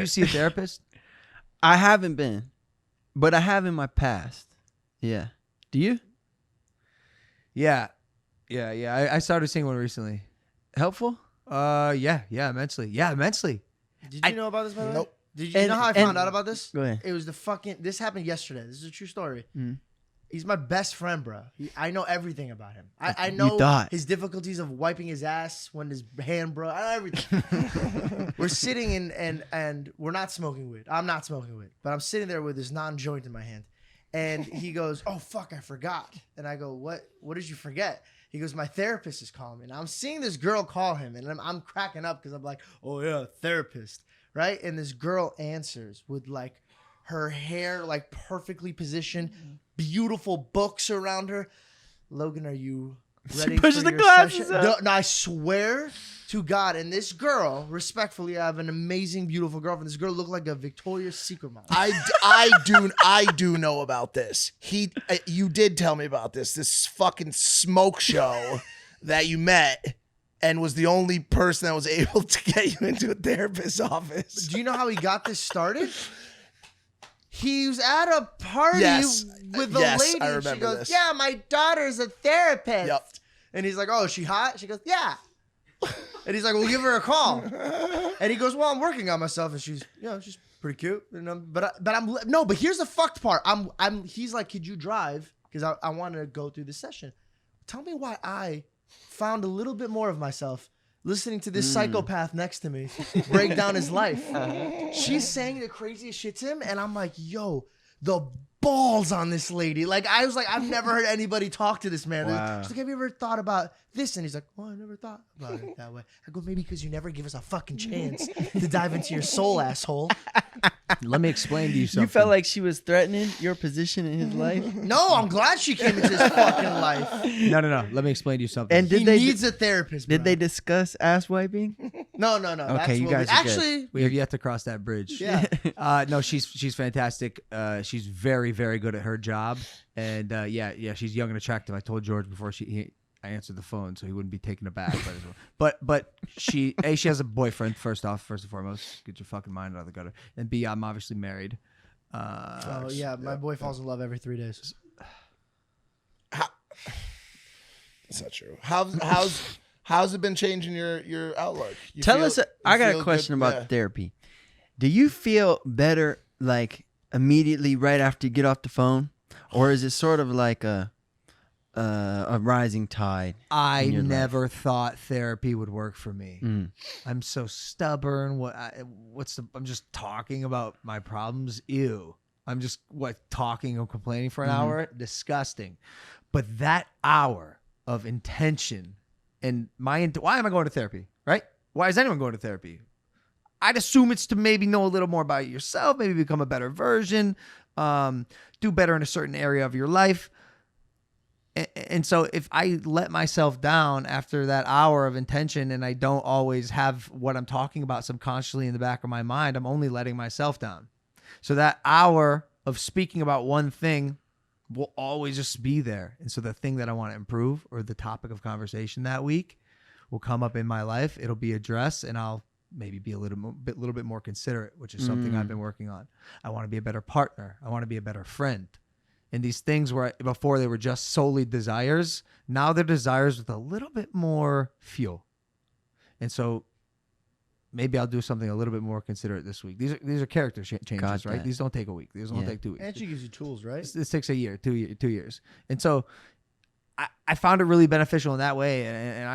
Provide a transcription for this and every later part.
you see a therapist? I haven't been, but I have in my past. Yeah. Do you? Yeah. I started seeing one recently. Helpful? Yeah, immensely. Yeah, immensely. Did you know about this, by the way? Nope. Did you know how I found out about this? Go ahead. It was this happened yesterday. This is a true story. Mm. He's my best friend, bro. I know everything about him. I You know thought. his difficulties of wiping his ass when his hand broke. I know everything. We're sitting and we're not smoking weed. I'm not smoking weed, but I'm sitting there with this non-joint in my hand. And he goes, "Oh, fuck, I forgot." And I go, What did you forget? He goes, "My therapist is calling me." And I'm seeing this girl call him, and I'm cracking up because I'm like, "Oh, yeah, therapist." Right? And this girl answers with like her hair like perfectly positioned, beautiful books around her. "Logan, are you ready pushes for the your glasses session?" up. No, I swear to God. And this girl, respectfully, I have an amazing, beautiful girlfriend. This girl looked like a Victoria's Secret model. I do know about this. You did tell me about this fucking smoke show that you met and was the only person that was able to get you into a therapist's office. Do you know how he got this started? He was at a party with a lady. I And she remember goes, this. "Yeah, my daughter's a therapist." Yep. And he's like, "Oh, is she hot?" She goes, "Yeah." And he's like, "Well, give her a call." And he goes, "Well, I'm working on myself." And she's pretty cute. And but here's the fucked part. He's like, "Could you drive?" Because I want to go through the session. Tell me why I found a little bit more of myself listening to this psychopath next to me break down his life. She's saying the craziest shit to him, and I'm like, yo, the balls on this lady. Like, I was like, I've never heard anybody talk to this man. Wow. She's like, "Have you ever thought about this?" And he's like, "Oh, I never thought about it that way." I go, "Maybe because you never give us a fucking chance to dive into your soul, asshole." Let me explain to you something. You felt like she was threatening your position in his life? No, I'm glad she came into his fucking life. No. Let me explain to you something. And He did they needs a therapist, bro. did they discuss ass wiping? No. That's you what guys are good. actually, we have yet to cross that bridge. yeah. No, she's fantastic. She's very, very good at her job. And she's young and attractive. I told George before I answered the phone, so he wouldn't be taken aback. But she has a boyfriend. First and foremost, get your fucking mind out of the gutter. And B, I'm obviously married. Oh yeah, my boy falls in love every 3 days. That's not true. How's it been changing your outlook? Tell us. I got a question about therapy. Do you feel better like immediately right after you get off the phone, or is it sort of like a rising tide? I never thought therapy would work for me. I'm so stubborn. I'm just talking about my problems. Ew. I'm just talking or complaining for an hour. Disgusting. But that hour of intention and why am I going to therapy? Right? Why is anyone going to therapy? I'd assume it's to maybe know a little more about yourself, maybe become a better version, do better in a certain area of your life. And so if I let myself down after that hour of intention and I don't always have what I'm talking about subconsciously in the back of my mind, I'm only letting myself down. So that hour of speaking about one thing will always just be there. And so the thing that I want to improve or the topic of conversation that week will come up in my life. It'll be addressed and I'll maybe be a little bit more considerate, which is something I've been working on. I want to be a better partner. I want to be a better friend. And these things were before they were just solely desires. Now they're desires with a little bit more fuel. And so maybe I'll do something a little bit more considerate this week. These are character changes, right? These don't take a week. These don't take 2 weeks. And she gives you tools, right? This takes a year, 2 years. And so I found it really beneficial in that way. And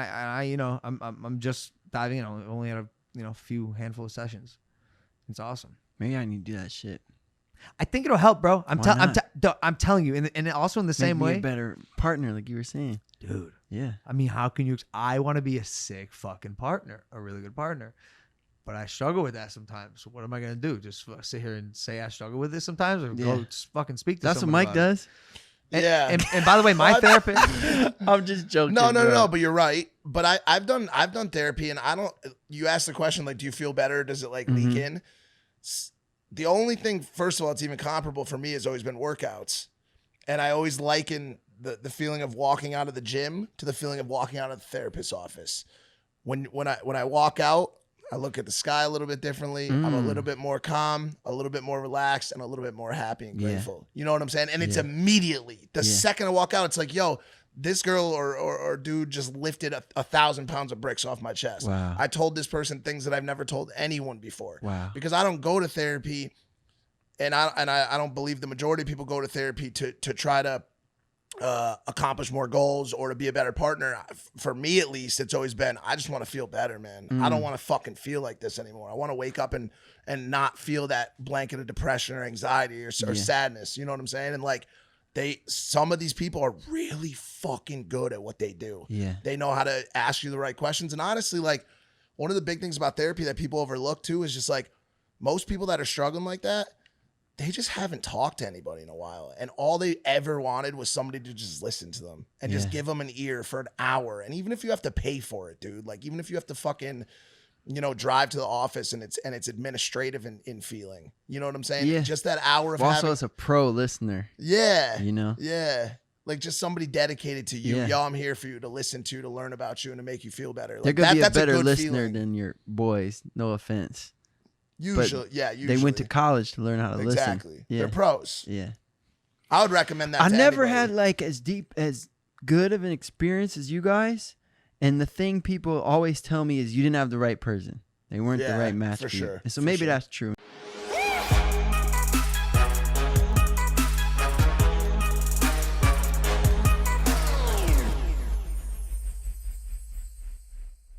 I'm just diving in. I only had a few handful of sessions. It's awesome. Maybe I need to do that shit. I think it'll help, bro. I'm telling you, and also in the same way, a better partner, like you were saying, dude. Yeah. I mean, how can you? I want to be a sick fucking partner, a really good partner, but I struggle with that sometimes. So what am I gonna do? Just sit here and say I struggle with this sometimes, or go fucking speak to That's what someone Mike does. And by the way, my therapist. I'm just joking. No. But you're right. But I've done therapy, and I don't. You asked the question like, do you feel better? Does it like leak in? The only thing, first of all, it's even comparable for me has always been workouts. And I always liken the feeling of walking out of the gym to the feeling of walking out of the therapist's office. When I walk out, I look at the sky a little bit differently. I'm a little bit more calm, a little bit more relaxed, and a little bit more happy and grateful. You know what I'm saying? And it's immediately. The second I walk out, it's like, yo, this girl or dude just lifted 1,000 pounds of bricks off my chest. Wow. I told this person things that I've never told anyone before. Wow. Because I don't go to therapy, and I don't believe the majority of people go to therapy to try to accomplish more goals or to be a better partner. For me, at least, it's always been, I just want to feel better, man. I don't want to fucking feel like this anymore. I want to wake up and not feel that blanket of depression or anxiety or sadness. You know what I'm saying? And like, some of these people are really fucking good at what they do. Yeah. They know how to ask you the right questions. And honestly, like, one of the big things about therapy that people overlook too is just like, most people that are struggling like that, they just haven't talked to anybody in a while. And all they ever wanted was somebody to just listen to them and just give them an ear for an hour. And even if you have to pay for it, dude, like even if you have to fucking, drive to the office and it's administrative in feeling, you know what I'm saying? Yeah. Just that hour of Also, as a pro listener. Yeah. You know? Yeah. Like just somebody dedicated to you. Yeah. Yo, I'm here for you to listen to learn about you and to make you feel better. Like They're going to be a that's better good listener feeling. than your boys. No offense. Usually. They went to college to learn how to listen. Exactly. Yeah. They're pros. Yeah. I would recommend that I to never anybody. had like as good of an experience as you guys. And the thing people always tell me is you didn't have the right person. They weren't the Yeah, right match for for you. sure, And so for maybe sure. that's true.